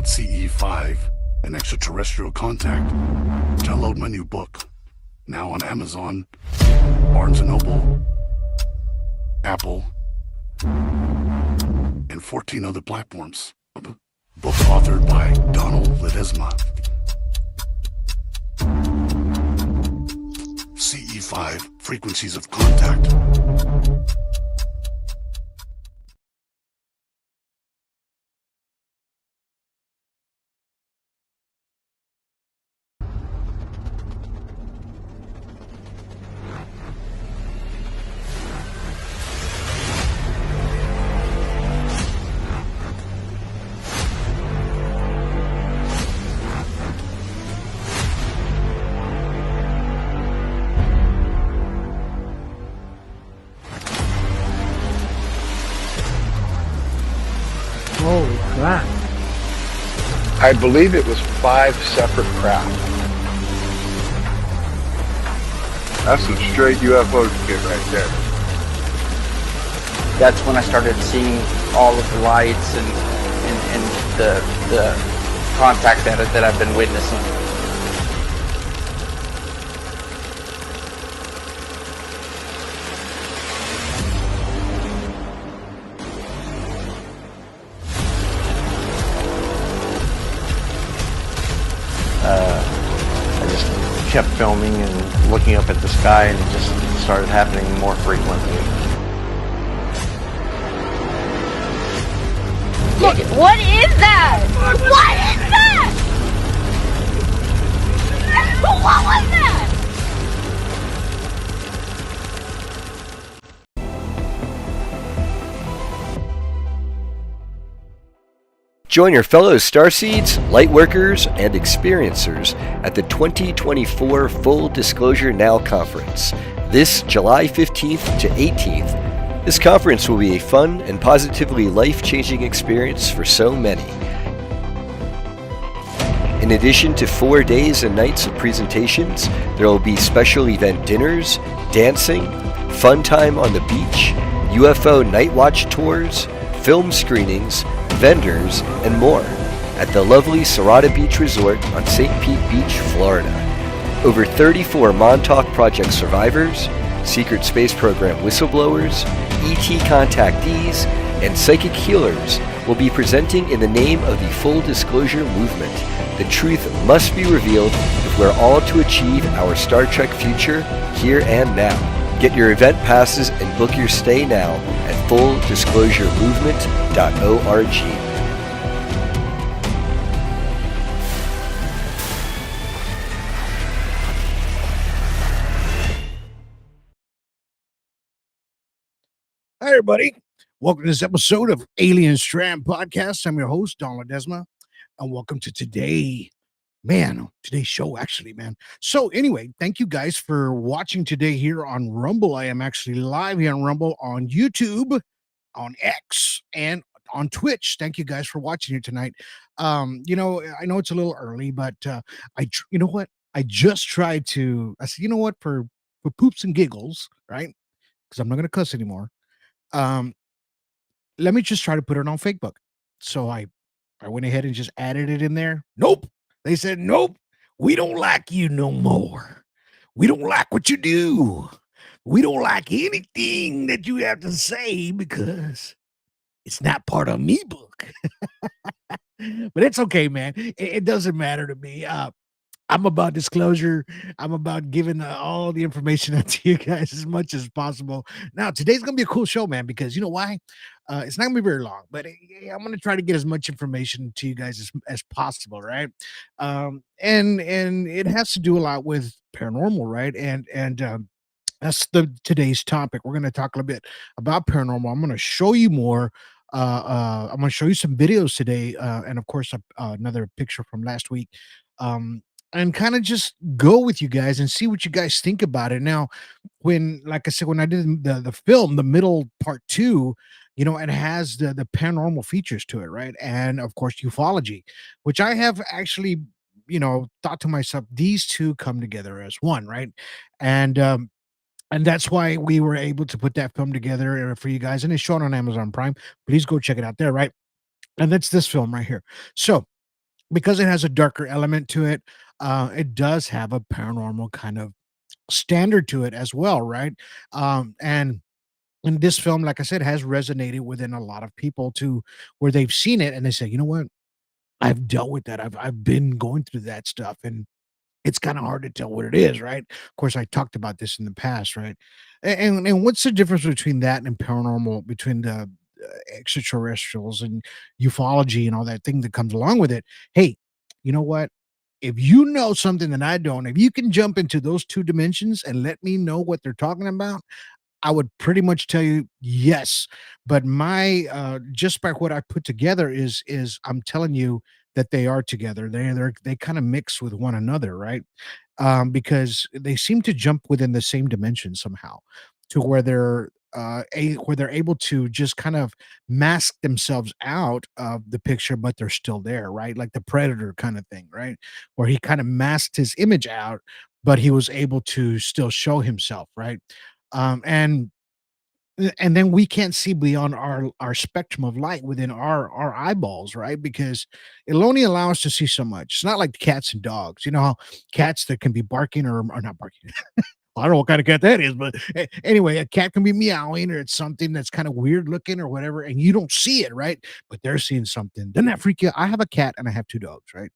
about CE5 and extraterrestrial contact, download my new book, now on Amazon, Barnes & Noble, Apple, and 14 other platforms. Book authored by Donald Ledesma. CE5, Frequencies of Contact. Holy crap. I believe it was 5 separate craft. That's some straight UFO shit right there. That's when I started seeing all of the lights and the contact that I've been witnessing. I just kept filming and looking up at the sky, and it just started happening more frequently. Look, what is that? What is that? What was that? Join your fellow Starseeds, Lightworkers, and Experiencers at the 2024 Full Disclosure Now Conference, this July 15th to 18th. This conference will be a fun and positively life-changing experience for so many. In addition to 4 days and nights of presentations, there will be special event dinners, dancing, fun time on the beach, UFO night watch tours, film screenings, vendors, and more at the lovely Serrata Beach Resort on St. Pete Beach, Florida. Over 34 Montauk Project survivors, Secret Space Program whistleblowers, ET contactees, and psychic healers will be presenting in the name of the Full Disclosure Movement. The truth must be revealed if we're all to achieve our Star Trek future here and now. Get your event passes and book your stay now at fulldisclosuremovement.org. Hi, everybody. Welcome to this episode of Alien Strand Podcast. I'm your host, Don Ledesma, and welcome to today's show, actually, man. So anyway, thank you guys for watching today here on Rumble. I am actually live here on Rumble, on YouTube, on X, and on Twitch. Thank you guys for watching here tonight. I know it's a little early, but you know what? I just tried to, I said, you know what, for poops and giggles, right? Because I'm not going to cuss anymore. Let me just try to put it on Facebook. So I went ahead and just added it in there. Nope. They said, nope, we don't like you no more. We don't like what you do. We don't like anything that you have to say because it's not part of me book. But it's okay, man. It doesn't matter to me. I'm about disclosure. I'm about giving all the information out to you guys as much as possible. Now, today's going to be a cool show, man, because you know why? It's not going to be very long, but I'm going to try to get as much information to you guys as possible, right? And it has to do a lot with paranormal, right? And that's today's topic. We're going to talk a little bit about paranormal. I'm going to show you more. I'm going to show you some videos today, and of course, another picture from last week. And kind of just go with you guys and see what you guys think about it. Now, like I said, when I did the film, the middle part 2, it has the paranormal features to it, right? And of course, ufology, which I have actually, thought to myself, these two come together as one, right? And that's why we were able to put that film together for you guys, and it's shown on Amazon Prime. Please go check it out there, right? And that's this film right here. So because it has a darker element to it, it does have a paranormal kind of standard to it as well, right? And this film, like I said, has resonated within a lot of people to where they've seen it and they say, you know what, I've dealt with that. I've been going through that stuff, and it's kind of hard to tell what it is, right? Of course, I talked about this in the past, right? And what's the difference between that and paranormal, between the extraterrestrials and ufology and all that thing that comes along with it? Hey, you know what? If you know something that I don't, if you can jump into those two dimensions and let me know what they're talking about, I would pretty much tell you yes. But my just by what I put together is I'm telling you that they are together. They kind of mix with one another, right? Because they seem to jump within the same dimension somehow, to where where they're able to just kind of mask themselves out of the picture, but they're still there, right? Like the Predator kind of thing, right? Where he kind of masked his image out, but he was able to still show himself, right? Um, and and then we can't see beyond our spectrum of light within our eyeballs, right? Because it'll only allow us to see so much. It's not like cats and dogs. You know how cats that can be barking or not barking. I don't know what kind of cat that is, but anyway, a cat can be meowing or it's something that's kind of weird looking or whatever, and you don't see it, right? But they're seeing something. Doesn't that freak you? I have a cat and I have two dogs, right?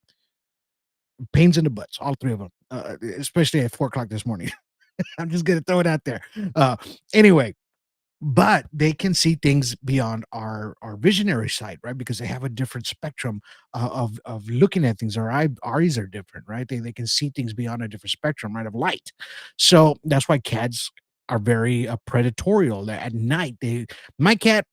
Pains in the butts, all three of them, especially at 4 o'clock this morning. I'm just gonna throw it out there. Anyway, but they can see things beyond our visionary sight, right? Because they have a different spectrum of looking at things. Our eyes are different, right? They can see things beyond a different spectrum, right, of light. So that's why cats are very predatorial. At night, my cat,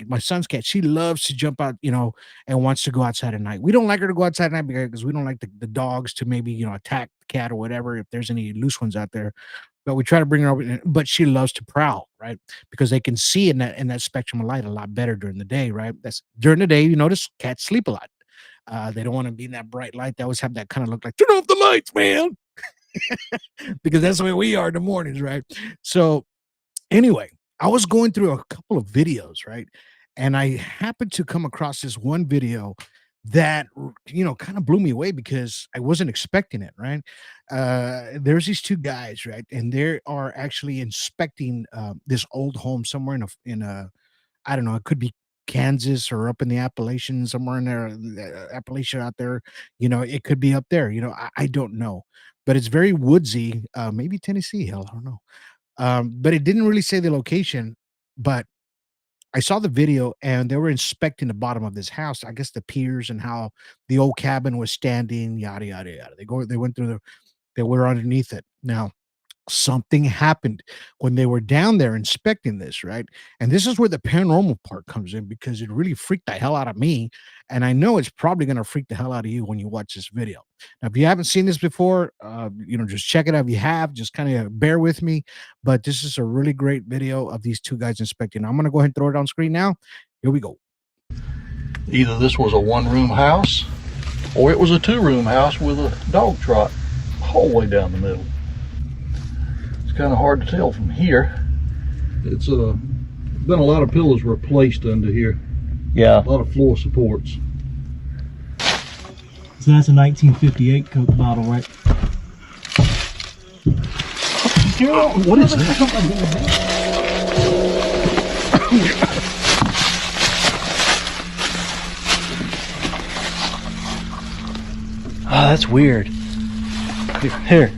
my son's cat, she loves to jump out, and wants to go outside at night. We don't like her to go outside at night because we don't like the dogs to maybe attack the cat or whatever if there's any loose ones out there, but we try to bring her over, but she loves to prowl, right? Because they can see in that spectrum of light a lot better during the day, right? That's during the day. You notice cats sleep a lot. They don't want to be in that bright light. They always have that kind of look like turn off the lights, man, because that's the way we are in the mornings, right? So anyway, I was going through a couple of videos, right? And I happened to come across this one video that kind of blew me away because I wasn't expecting it, right? There's these two guys, right? And they are actually inspecting this old home somewhere in a I don't know, it could be Kansas or up in the Appalachians, somewhere in there, Appalachia out there. It could be up there. I don't know, but it's very woodsy. Maybe Tennessee, hell, I don't know. But it didn't really say the location, but I saw the video and they were inspecting the bottom of this house. I guess the piers and how the old cabin was standing, yada yada yada. They went through they were underneath it. Now, something happened when they were down there inspecting this, right? And this is where the paranormal part comes in because it really freaked the hell out of me. And I know it's probably going to freak the hell out of you when you watch this video. Now, if you haven't seen this before, just check it out. If you have, just kind of bear with me. But this is a really great video of these two guys inspecting. I'm going to go ahead and throw it on screen now. Here we go. Either this was a one-room house or it was a two-room house with a dog trot all the way down the middle. Kind of hard to tell from here. It's been a lot of pillows replaced under here. Yeah. A lot of floor supports. So that's a 1958 Coke bottle, right? What is that? Oh, that's weird. Here.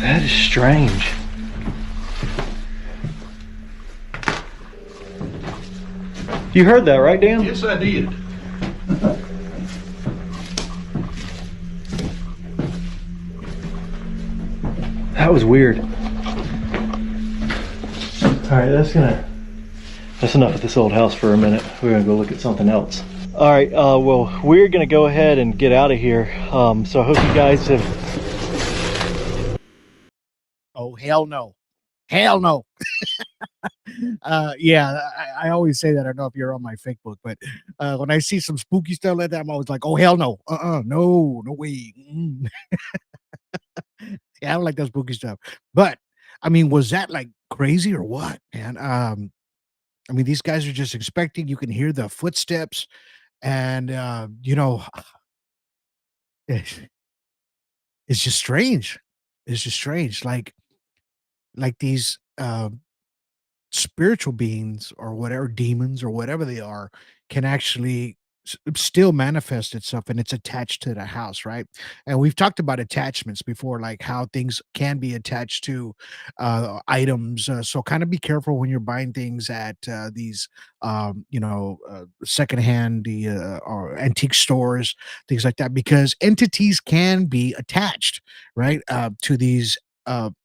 That is strange. You heard that, right, Dan? Yes, I did. That was weird. All right, that's enough of this old house for a minute. We're gonna go look at something else. All right, well, we're gonna go ahead and get out of here. So I hope you guys have. Oh, hell no. Hell no. Yeah, I always say that. I don't know if you're on my Facebook, but when I see some spooky stuff like that, I'm always like, oh hell no, no, no way. Mm. Yeah, I don't like that spooky stuff. But I mean, was that like crazy or what, man? I mean, these guys are just expecting. You can hear the footsteps, and it's, it's just strange. It's just strange. Like these spiritual beings or whatever demons or whatever they are can actually still manifest itself and it's attached to the house, right? And we've talked about attachments before, like how things can be attached to items, so kind of be careful when you're buying things at these secondhand or antique stores, things like that, because entities can be attached, right, to these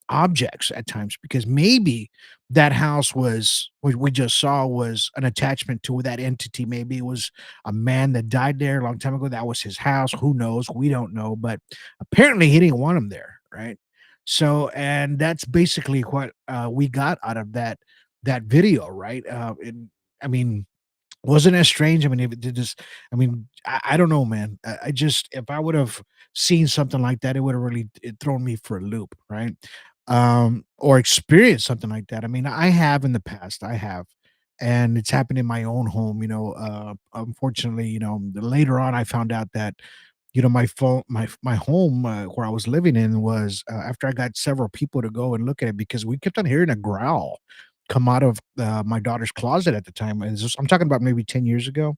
objects at times, because maybe that house was what we just saw was an attachment to that entity. Maybe it was a man that died there a long time ago. That was his house. Who knows? We don't know. But apparently he didn't want him there, right? So, and that's basically what we got out of that video, right? And I mean, wasn't as strange. I mean, if it did this, I mean, I don't know, man. I just, if I would have seen something like that, it would have really thrown me for a loop, right? Or experienced something like that. I mean, I have in the past, I have, and it's happened in my own home. Unfortunately, later on, I found out that my phone, my home where I was living in was after I got several people to go and look at it because we kept on hearing a growl come out of my daughter's closet at the time. I'm talking about maybe 10 years ago,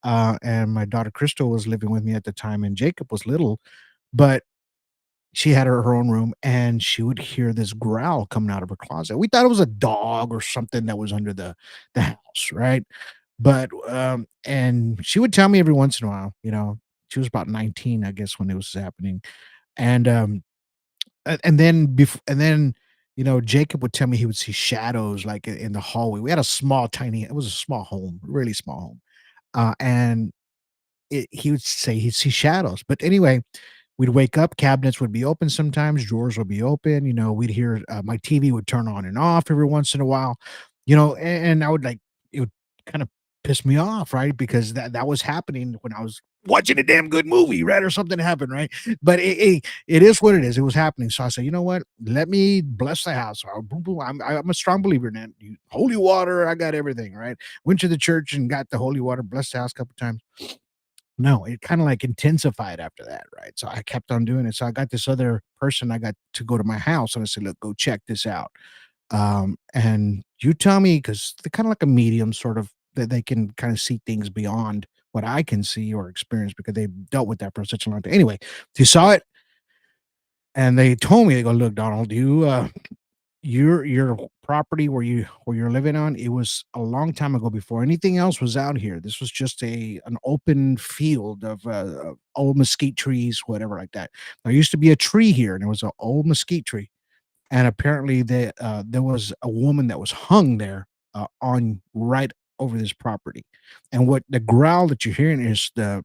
and my daughter Crystal was living with me at the time, and Jacob was little, but she had her own room, and she would hear this growl coming out of her closet. We thought it was a dog or something that was under the house, right? But and she would tell me every once in a while. She was about 19, I guess, when it was happening, and and then Jacob would tell me he would see shadows like in the hallway. We had a small, tiny. It was a small home, really small home, and he would say he'd see shadows. But anyway, we'd wake up, cabinets would be open sometimes, drawers would be open, we'd hear, my TV would turn on and off every once in a while, and I would like it would kind of piss me off, right? Because that was happening when I was watching a damn good movie, right? Or something happened, right? But it is what it is. It was happening. So I said, you know what? Let me bless the house. Boom, boom. I'm a strong believer in that. Holy water, I got everything, right? Went to the church and got the holy water, blessed the house a couple times. No, it kinda, like, intensified after that, right? So I kept on doing it. So I got this other person I got to go to my house, and I said, "Look, go check this out." And you tell me, because 'cause they're kinda like a medium, sort of, that they can kinda see things beyond what I can see or experience because they've dealt with that for such a long time. Anyway, they saw it, and they told me, they go, "Look, Donald, your property where you're living on, it was a long time ago before anything else was out here. This was just an open field of old mesquite trees, whatever like that. There used to be a tree here, and it was an old mesquite tree, and apparently there was a woman that was hung there on right over this property. And what the growl that you're hearing is the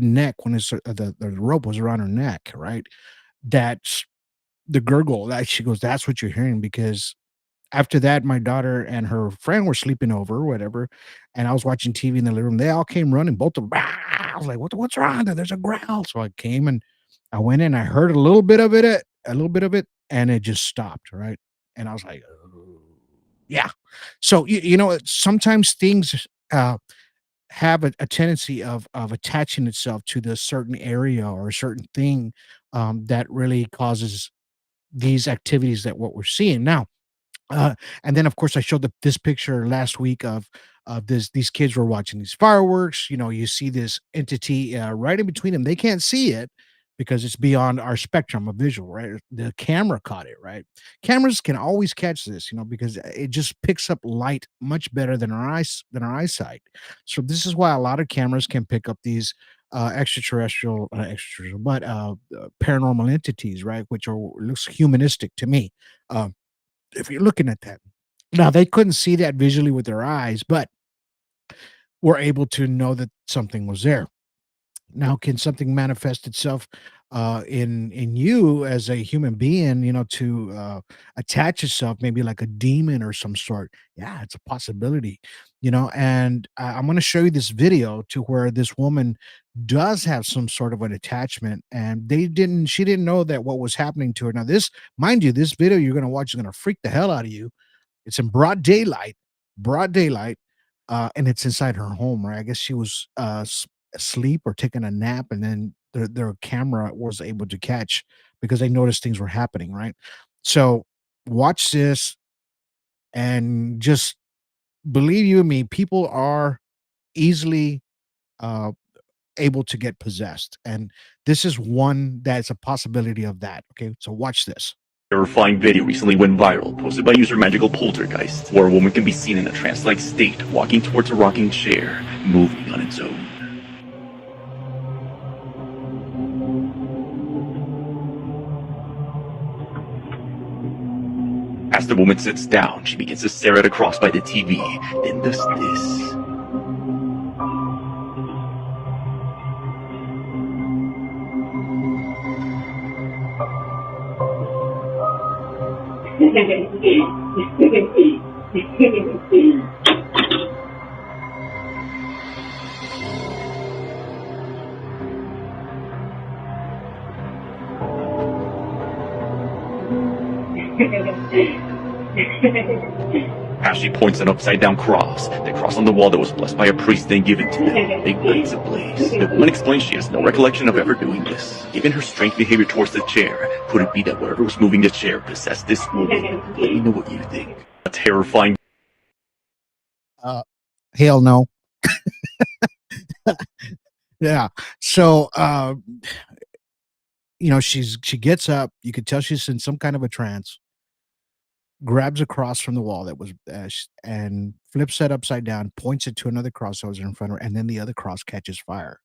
neck when it's the rope was around her neck, right? That's the gurgle. That she goes, that's what you're hearing because after that, my daughter and her friend were sleeping over or whatever, and I was watching TV in the living room. They all came running, both of them. "Ah!" I was like, what's wrong? There's a growl." So I came and I went in. I heard a little bit of it, and it just stopped. Right, and I was like, "Oh, yeah." So sometimes things have a tendency of attaching itself to the certain area or a certain thing that really causes these activities that what we're seeing now. And then, of course, I showed this picture last week of these kids were watching these fireworks. You see this entity right in between them. They can't see it because it's beyond our spectrum of visual. Right, the camera caught it. Right, cameras can always catch this. Because it just picks up light much better than our eyesight. So this is why a lot of cameras can pick up these extraterrestrial, but paranormal entities, right? Which looks humanistic to me. Um, if you're looking at that. Now, they couldn't see that visually with their eyes, but were able to know that something was there. Now, can something manifest itself in you as a human being, to attach itself, maybe like a demon or some sort. Yeah, it's a possibility, and I'm going to show you this video to where this woman does have some sort of an attachment, and she didn't know that what was happening to her. Now, this, mind you, this video you're going to watch is going to freak the hell out of you. It's in broad daylight, and it's inside her home, right? I guess she was asleep or taking a nap, and then their camera was able to catch because they noticed things were happening, right? So watch this and just believe you me, people are easily uh, able to get possessed, and this is one that's a possibility of that. Okay, so watch this. Terrifying video recently went viral, posted by user Magical Poltergeist, where a woman can be seen in a trance-like state, walking towards a rocking chair, moving on its own. As the woman sits down, she begins to stare at a cross by the TV, then does this. As she points an upside-down cross, the cross on the wall that was blessed by a priest then given to them, ignites ablaze. The woman explains she has no recollection of ever doing this. Given her strange behavior towards the chair, could it be that whoever was moving the chair possessed this woman? Let me know what you think. A terrifying... Hell no. Yeah. So she gets up, you could tell she's in some kind of a trance, grabs a cross from the wall that was and flips it upside down, points it to another cross that was in front of her, and then the other cross catches fire.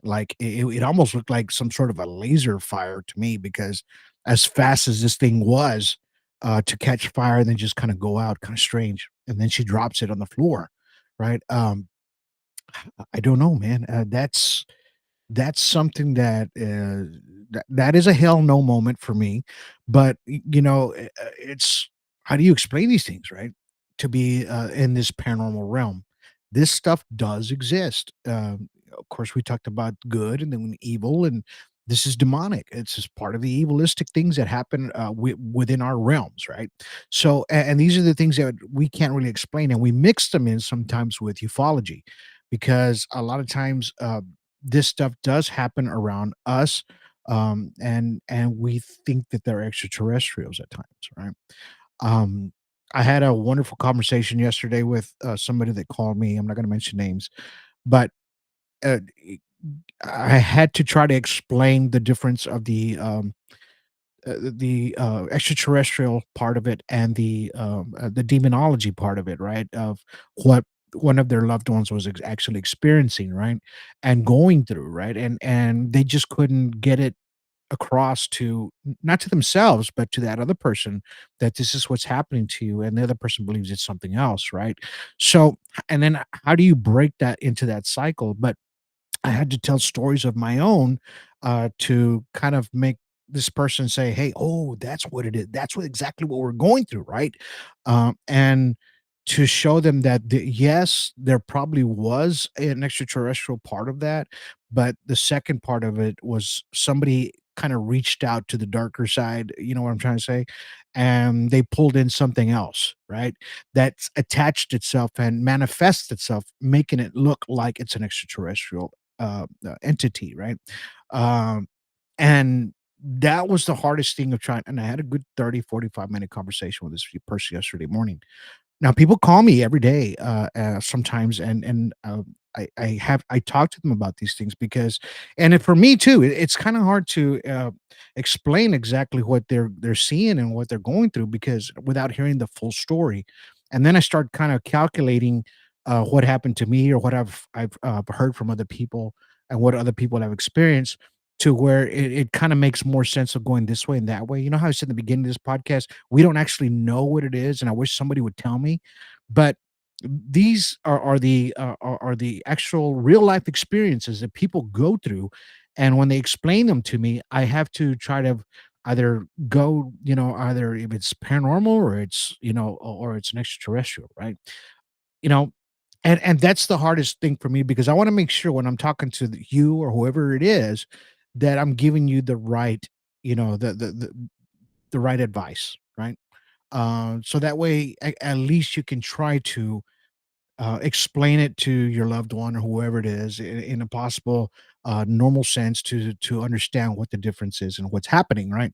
Like it almost looked like some sort of a laser fire to me, because as fast as this thing was to catch fire and then just kind of go out, kind of strange. And then she drops it on the floor, right? I don't know, man. That's something that that is a hell no moment for me. But it's, how do you explain these things, right? To be in this paranormal realm, this stuff does exist. Of course, we talked about good and then evil, and this is demonic. It's just part of the evilistic things that happen within our realms, right? So, and these are the things that we can't really explain, and we mix them in sometimes with ufology, because a lot of times this stuff does happen around us, and we think that they're extraterrestrials at times, right? um I had a wonderful conversation yesterday with somebody that called me. I'm not going to mention names, but uh, I had to try to explain the difference of the extraterrestrial part of it and the demonology part of it, right? Of what one of their loved ones was actually experiencing, right, and going through, right, and they just couldn't get it across to, not to themselves, but to that other person, that this is what's happening to you, and the other person believes it's something else, right? So, and then how do you break that into that cycle? But I had to tell stories of my own to kind of make this person say, "Hey, oh, that's what it is. That's what exactly what we're going through, right?" And to show them that yes, there probably was an extraterrestrial part of that, but the second part of it was somebody kind of reached out to the darker side. You know what I'm trying to say? And they pulled in something else, right? That's attached itself and manifests itself, making it look like it's an extraterrestrial entity, right? Um, and that was the hardest thing of trying. And I had a good 30-45 minute conversation with this person yesterday morning. Now people call me every day, sometimes, and I talk to them about these things, because, for me too, it's kind of hard to explain exactly what they're seeing and what they're going through, because without hearing the full story, and then I start kind of calculating what happened to me, or what I've heard from other people, and what other people have experienced, to where it kind of makes more sense of going this way and that way. You know how I said in the beginning of this podcast, we don't actually know what it is, and I wish somebody would tell me. But these are the actual real life experiences that people go through, And when they explain them to me, I have to try to either go, either if it's paranormal or it's, or it's an extraterrestrial, right? You know, and that's the hardest thing for me because I want to make sure when I'm talking to you or whoever it is that I'm giving you the right, the right advice, right? So that way, at least you can try to explain it to your loved one or whoever it is in a possible normal sense to understand what the difference is and what's happening, right?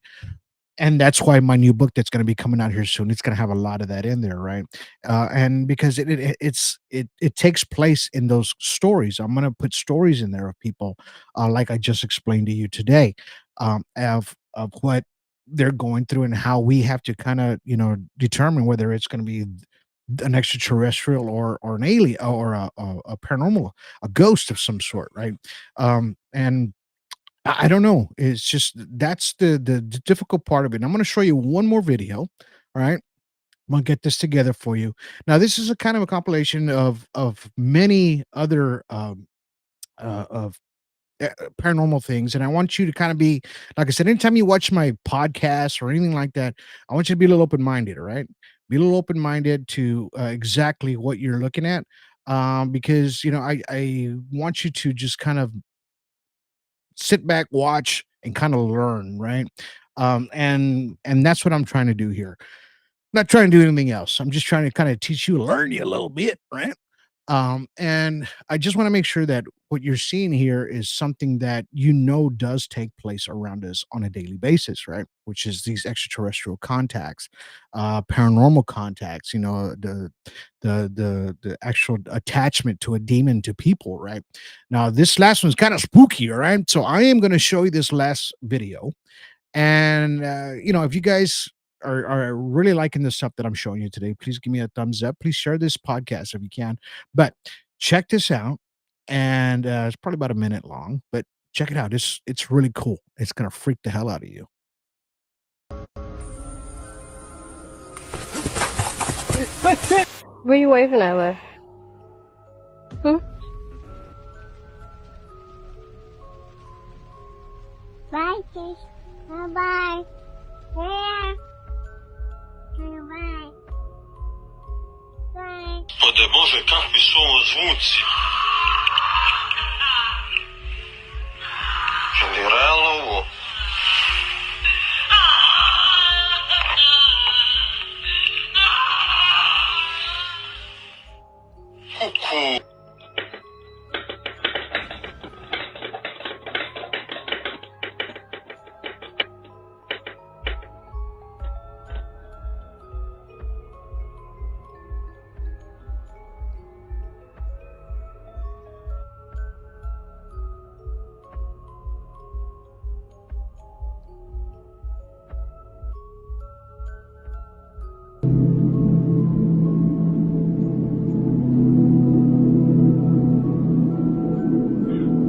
And that's why my new book that's going to be coming out here soon, it's going to have a lot of that in there, right? And because it takes place in those stories, I'm going to put stories in there of people, like I just explained to you today, of what they're going through and how we have to kind of determine whether it's going to be an extraterrestrial or an alien or a paranormal, a ghost of some sort, right? And I don't know. It's just that's the difficult part of it. And I'm going to show you one more video. All right. I'm gonna get this together for you. Now, this is a kind of a compilation of many other of paranormal things, and I want you to kind of be like I said. Anytime you watch my podcast or anything like that, I want you to be a little open minded. All right, be a little open minded to exactly what you're looking at, because I want you to just kind of sit back, watch, and kind of learn, right? And that's what I'm trying to do here. Not trying to do anything else. I'm just trying to kind of teach you, learn you a little bit, right? And I just want to make sure that what you're seeing here is something that does take place around us on a daily basis, right? Which is these extraterrestrial contacts, paranormal contacts, the actual attachment to a demon to people, right? Now, this last one's kind of spooky, all right? So I am going to show you this last video and if you guys are really liking the stuff that I'm showing you today, please give me a thumbs up. Please share this podcast if you can. But check this out, and it's probably about a minute long. But check it out. It's really cool. It's gonna freak the hell out of you. Where you waving at, Liv? Hmm? Bye, Fish. Bye-bye. Yeah. Bye. Bye. Господи Боже, kakvi su ovo zvuci? Je li realno ovo? Kuku.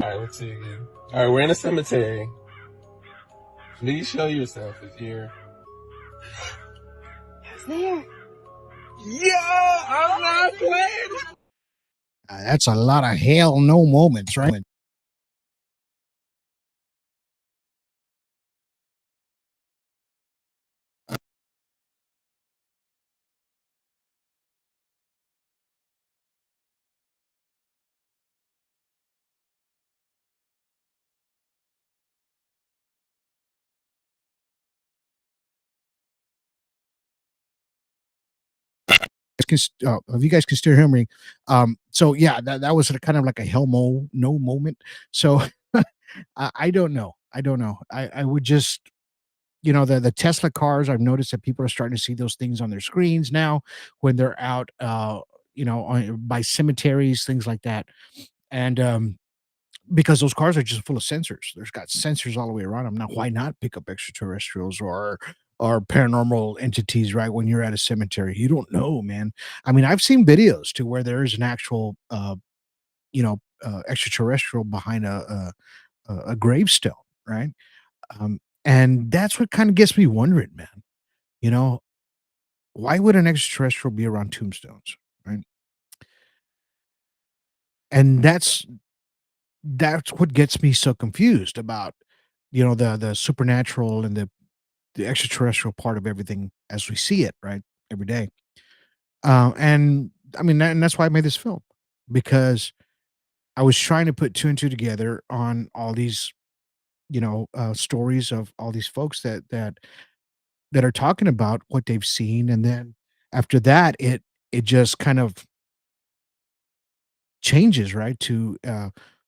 Alright, let's see again. Alright, we're in a cemetery. Please show yourself if you're... It's there. Yo! I'm not playing! That's a lot of hell no moments, right? If you guys can still hear me, so yeah, that was kind of like a no moment. So I don't know. I would just the Tesla cars. I've noticed that people are starting to see those things on their screens now when they're out, by cemeteries, things like that, and because those cars are just full of sensors. There's got sensors all the way around them. Now, why not pick up extraterrestrials or paranormal entities right when you're at a cemetery? You don't know, man. I mean, I've seen videos to where there is an actual extraterrestrial behind a gravestone, right? And that's what kind of gets me wondering, man. You know, why would an extraterrestrial be around tombstones, right? And that's that's what gets me so confused about, the supernatural and the extraterrestrial part of everything as we see it, right, every day. And I mean, and that's why I made this film, because I was trying to put two and two together on all these, stories of all these folks that are talking about what they've seen, and then after that, it just kind of changes, right, to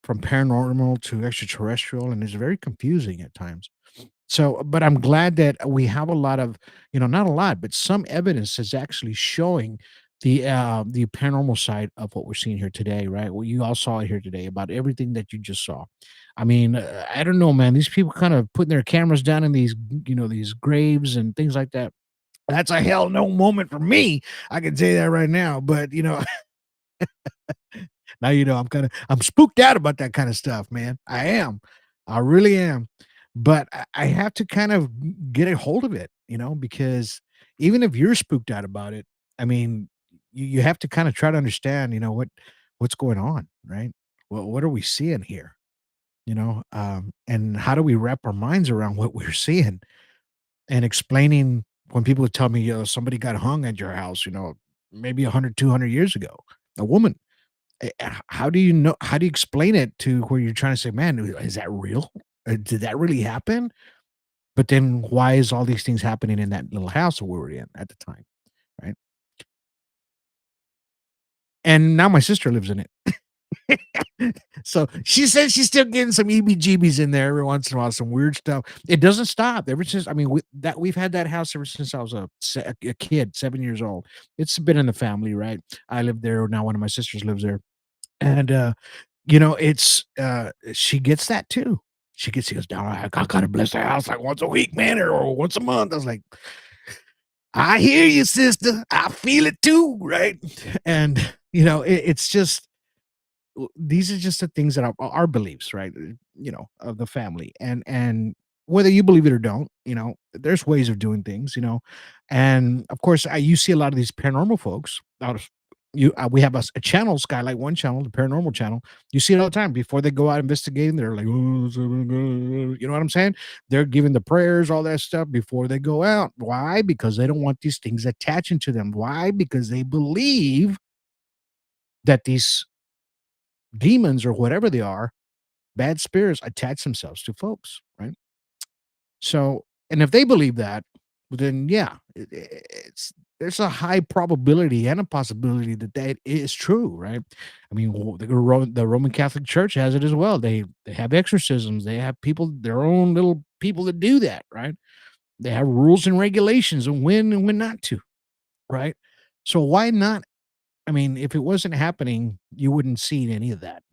from paranormal to extraterrestrial, and it's very confusing at times. So, but I'm glad that we have a lot of, not a lot, but some evidence is actually showing the paranormal side of what we're seeing here today, right? Well, you all saw it here today about everything that you just saw. I mean, I don't know, man. These people kind of putting their cameras down in these, these graves and things like that. That's a hell no moment for me. I can say that right now. But now I'm spooked out about that kind of stuff, man. I am. I really am. But I have to kind of get a hold of it, because even if you're spooked out about it, I mean, you have to kind of try to understand, what's going on, right? Well, what are we seeing here? And how do we wrap our minds around what we're seeing and explaining when people tell me, somebody got hung at your house, maybe 100, 200 years ago, a woman. How do you know? How do you explain it to where you're trying to say, "Man, is that real? Did that really happen?" But then why is all these things happening in that little house that we were in at the time, right? And now my sister lives in it. So she says she's still getting some EBGBs in there every once in a while, some weird stuff. It doesn't stop ever since. I mean, we've had that house ever since I was a kid, 7 years old. It's been in the family, right? I live there now. One of my sisters lives there, and it's she gets that too. She goes down. I gotta bless the house like once a week, man, or once a month. I was like, I hear you, sister. I feel it too, right? And it's just these are just the things that are our beliefs, right? Of the family, and whether you believe it or don't, there's ways of doing things, and of course, you see a lot of these paranormal folks out of we have a channel, Skylight One channel, the paranormal channel. You see it all the time before they go out investigating. They're like, "Oh, you know what I'm saying? They're giving the prayers, all that stuff before they go out. Why? Because they don't want these things attaching to them. Why? Because they believe that these demons or whatever they are, bad spirits attach themselves to folks, right? So, and if they believe that, well, then yeah, it's there's a high probability and a possibility that that is true, right? I mean, the Roman Catholic Church has it as well. They have exorcisms. They have people, their own little people that do that, right? They have rules and regulations and when not to, right? So why not? I mean, if it wasn't happening, you wouldn't see any of that.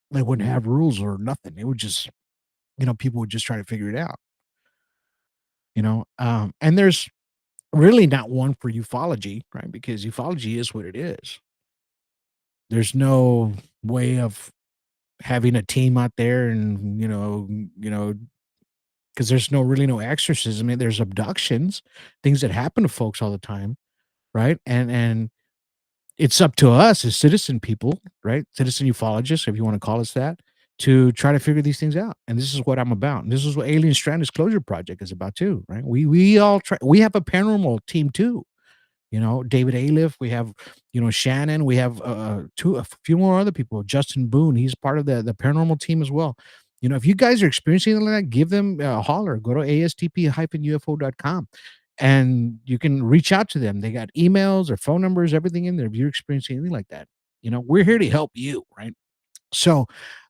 They wouldn't have rules or nothing. It would just, people would just try to figure it out, and there's really not one for ufology, right? Because ufology is what it is. There's no way of having a team out there and, because there's no exorcism. I mean, there's abductions, things that happen to folks all the time, right? And it's up to us as citizen people, right? Citizen ufologists, if you want to call us that, to try to figure these things out. And this is what I'm about. And this is what Alien Strand Disclosure Project is about too, right? We all try. We have a paranormal team too. David Aliff, we have, Shannon, we have a few more other people. Justin Boone, he's part of the paranormal team as well. If you guys are experiencing anything like that, give them a holler. Go to astp-ufo.com and you can reach out to them. They got emails or phone numbers, everything in there. If you're experiencing anything like that, we're here to help you, right? So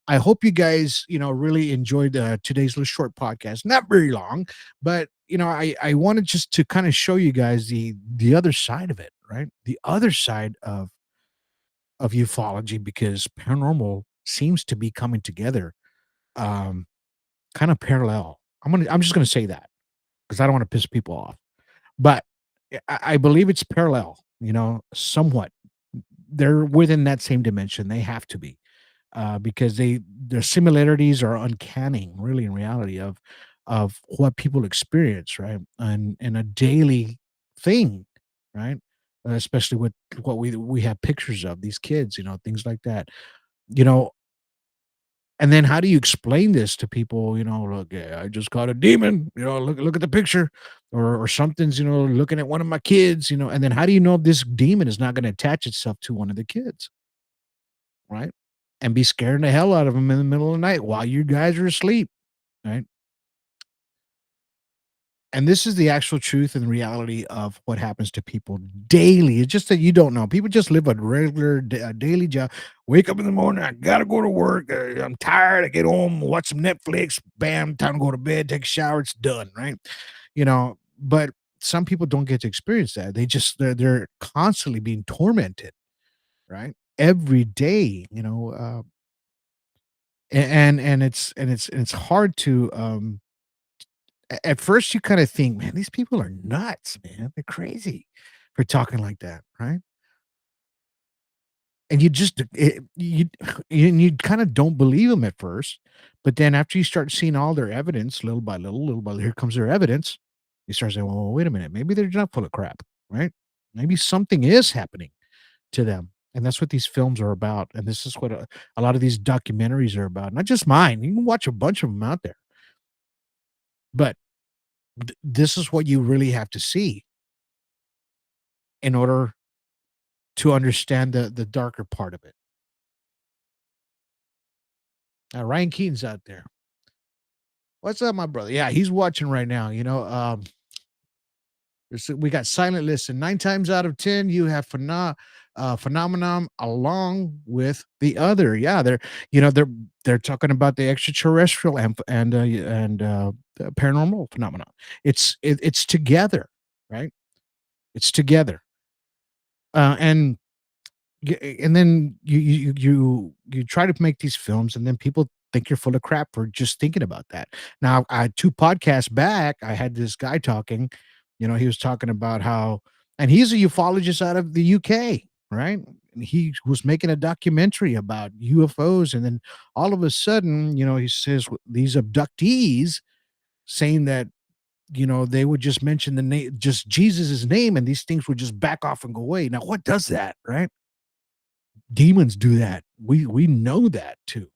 I hope you guys, really enjoyed today's little short podcast. Not very long, but I wanted just to kind of show you guys the other side of it, right? The other side of ufology, because paranormal seems to be coming together, um, kind of parallel. I'm just gonna say that because I don't want to piss people off, but I believe it's parallel. Somewhat. They're within that same dimension. They have to be. Because their similarities are uncanny, really, in reality of what people experience, right? And a daily thing, right? Especially with what we have pictures of these kids, things like that. You know, And then how do you explain this to people? Look, yeah, I just caught a demon. Look at the picture, or something's looking at one of my kids. And then how do you know if this demon is not going to attach itself to one of the kids, right? And be scaring the hell out of them in the middle of the night while you guys are asleep, right? And this is the actual truth and reality of what happens to people daily. It's just that you don't know. People just live a regular daily job. Wake up in the morning. I gotta go to work. I'm tired. I get home, watch some Netflix. Bam, time to go to bed. Take a shower. It's done. Right? But some people don't get to experience that. They're constantly being tormented. Right? Every day. And it's hard to at first you kind of think, man, these people are nuts, man. They're crazy for talking like that, right? And you just you kind of don't believe them at first, but then after you start seeing all their evidence, little by little, here comes their evidence. You start saying, well, wait a minute, maybe they're not full of crap, right? Maybe something is happening to them. And that's what these films are about. And this is what a lot of these documentaries are about. Not just mine. You can watch a bunch of them out there. But this is what you really have to see in order to understand the darker part of it. Ryan Keaton's out there. What's up, my brother? Yeah, he's watching right now. We got Silent Listen. 9 times out of 10, you have Phenomenon along with the other. Yeah, they're talking about the extraterrestrial and the paranormal phenomenon. It's together, right? It's together. And and then you try to make these films, and then people think you're full of crap for just thinking about that. Now, 2 podcasts back, I had this guy talking. He was talking about how, and he's a ufologist out of the UK, right? And he was making a documentary about UFOs, and then all of a sudden, he says these abductees saying that they would just mention the name, just Jesus's name, and these things would just back off and go away. Now, what does that, right? Demons do that. We know that too.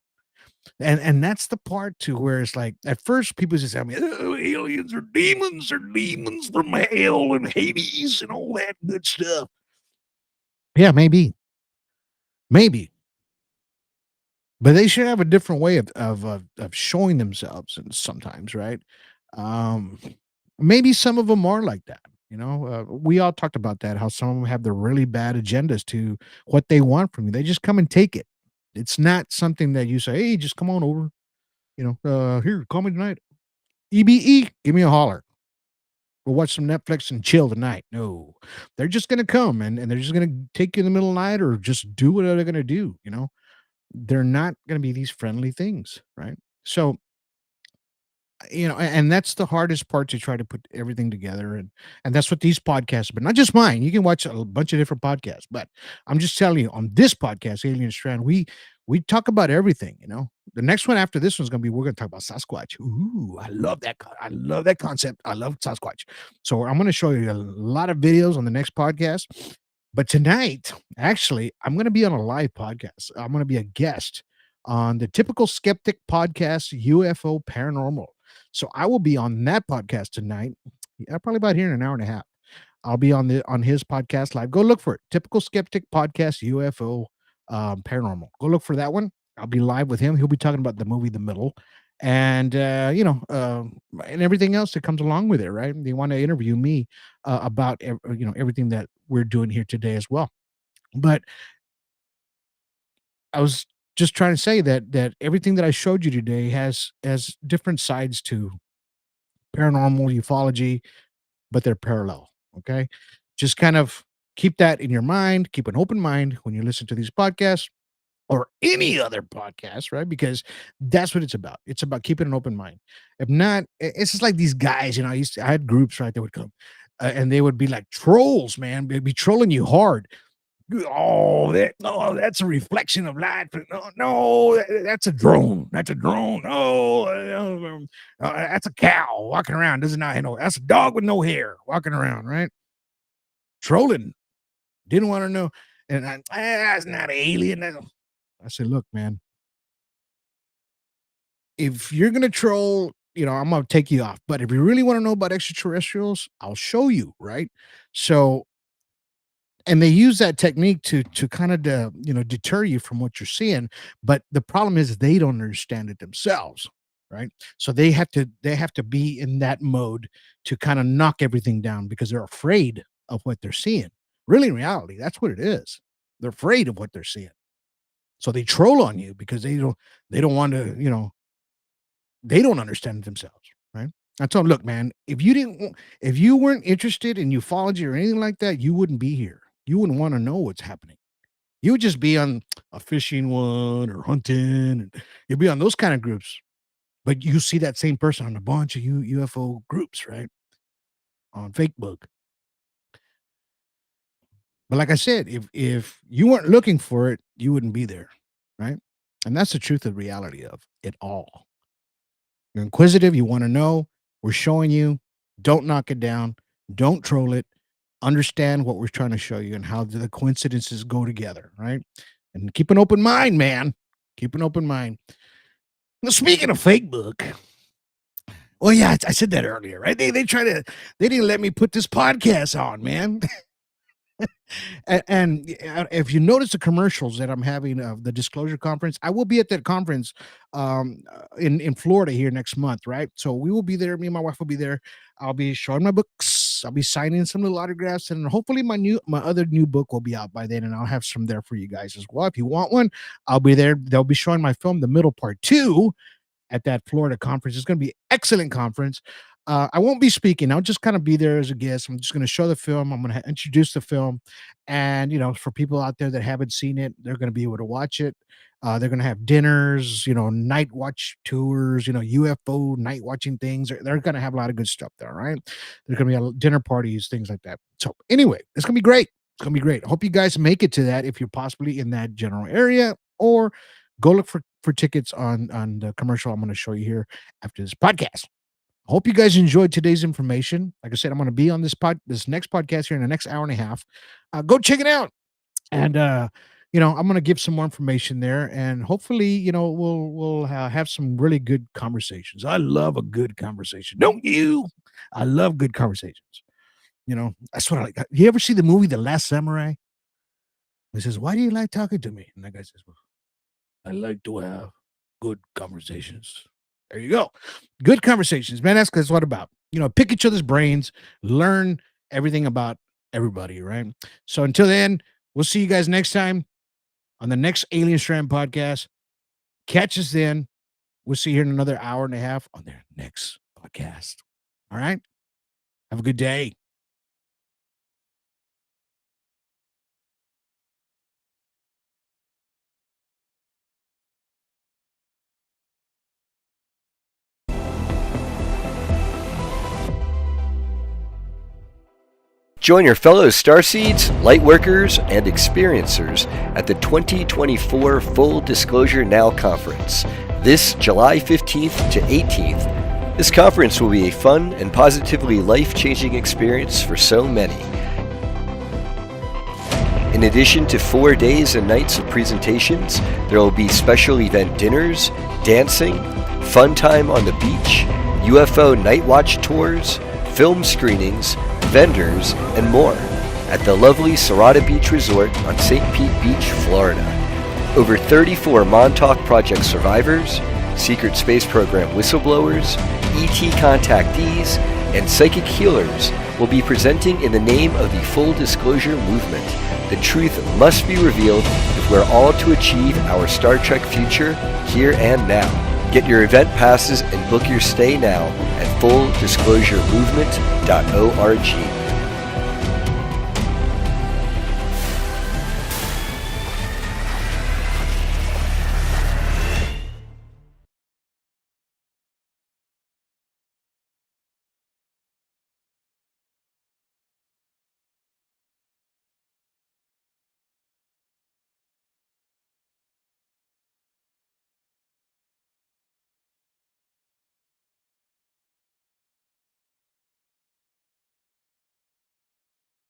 And that's the part too where it's like at first people just tell me, oh, aliens are demons from hell and Hades and all that good stuff. Yeah, maybe, but they should have a different way of showing themselves, and sometimes, right? Um, Maybe some of them are like that. We all talked about that. How some of them have the really bad agendas to what they want from you. They just come and take it. It's not something that you say, "Hey, just come on over." Here, call me tonight. EBE, give me a holler. We'll watch some Netflix and chill tonight. No, they're just gonna come and they're just gonna take you in the middle of the night or just do what they're gonna do. They're not gonna be these friendly things, right? So and that's the hardest part, to try to put everything together, and that's what these podcasts, but not just mine. You can watch a bunch of different podcasts, but I'm just telling you, on this podcast, Alien Strand, we talk about everything. The next one after this one's gonna be, we're gonna talk about Sasquatch. Ooh, I love that. I love that concept. I love Sasquatch. So I'm gonna show you a lot of videos on the next podcast. But tonight, actually, I'm gonna be on a live podcast. I'm gonna be a guest on the Typical Skeptic podcast, UFO Paranormal. So I will be on that podcast tonight. Yeah, probably about here in an hour and a half. I'll be on his podcast live. Go look for it. Typical Skeptic Podcast UFO Paranormal. Go look for that one. I'll be live with him. He'll be talking about the movie The Middle, and and everything else that comes along with it. Right? They want to interview me about everything that we're doing here today as well. But I was just trying to say that everything that I showed you today has different sides to paranormal ufology, but they're parallel. Okay. Just kind of keep that in your mind, keep an open mind when you listen to these podcasts or any other podcast, right? Because that's what it's about. It's about keeping an open mind. If not, it's just like these guys, I had groups, right? They would come and they would be like trolls, man. They'd be trolling you hard. That's a reflection of light. No, that's a drone. That's a drone. That's a cow walking around. Doesn't know. That's a dog with no hair walking around, right? Trolling. Didn't want to know. And that's not an alien. I said, look, man, if you're gonna troll, I'm gonna take you off. But if you really want to know about extraterrestrials, I'll show you, right? So, and they use that technique to kind of deter you from what you're seeing. But the problem is they don't understand it themselves, right? So they have to be in that mode to kind of knock everything down because they're afraid of what they're seeing. Really, in reality, that's what it is. They're afraid of what they're seeing. So they troll on you because they don't want to, they don't understand it themselves, right? I told them, look, man, if you weren't interested in ufology or anything like that, you wouldn't be here. You wouldn't want to know what's happening. You would just be on a fishing one or hunting, and you'd be on those kind of groups. But you see that same person on a bunch of UFO groups, right? On Facebook. But like I said, if you weren't looking for it, you wouldn't be there, right? And that's the truth of reality of it all. You're inquisitive, you want to know. We're showing you. Don't knock it down. Don't troll it. Understand what we're trying to show you and how the coincidences go together, right? And keep an open mind, man. Keep an open mind. Now, speaking of Facebook, well, yeah, I said that earlier, right? They didn't let me put this podcast on, man. And if you notice the commercials that I'm having of the Disclosure Conference, I will be at that conference in Florida here next month, right? So we will be there. Me and my wife will be there. I'll be showing my books. I'll be signing some little autographs, and hopefully my other new book will be out by then, and I'll have some there for you guys as well. If you want one, I'll be there. They'll be showing my film, The Middle Part 2, at that Florida conference. It's going to be an excellent conference. I won't be speaking. I'll just kind of be there as a guest. I'm just going to show the film. I'm going to introduce the film. And, for people out there that haven't seen it, they're going to be able to watch it. They're going to have dinners, night watch tours, UFO night watching things. They're going to have a lot of good stuff there, right? There's going to be dinner parties, things like that. So anyway, it's going to be great. It's going to be great. I hope you guys make it to that if you're possibly in that general area, or go look for tickets on the commercial I'm going to show you here after this podcast. I hope you guys enjoyed today's information. Like I said, I'm going to be on this next podcast here in the next hour and a half. Go check it out. And, I'm going to give some more information there, and hopefully, we'll have some really good conversations. I love a good conversation. Don't you? I love good conversations. That's what I like. You ever see the movie The Last Samurai? He says, "Why do you like talking to me?" And that guy says, "Well, I like to have good conversations." There you go. Good conversations, man. That's what about. Pick each other's brains, learn everything about everybody, right? So until then, we'll see you guys next time on the next Alien Strand podcast. Catch us then. We'll see you here in another hour and a half on their next podcast. All right? Have a good day. Join your fellow Starseeds, Lightworkers, and Experiencers at the 2024 Full Disclosure Now Conference, this July 15th to 18th. This conference will be a fun and positively life-changing experience for so many. In addition to 4 days and nights of presentations, there will be special event dinners, dancing, fun time on the beach, UFO night watch tours, film screenings, vendors, and more at the lovely Serrata Beach Resort on St. Pete Beach, Florida. Over 34 Montauk Project survivors, Secret Space Program whistleblowers, ET contactees, and psychic healers will be presenting in the name of the Full Disclosure Movement. The truth must be revealed if we're all to achieve our Star Trek future here and now. Get your event passes and book your stay now at fulldisclosuremovement.org.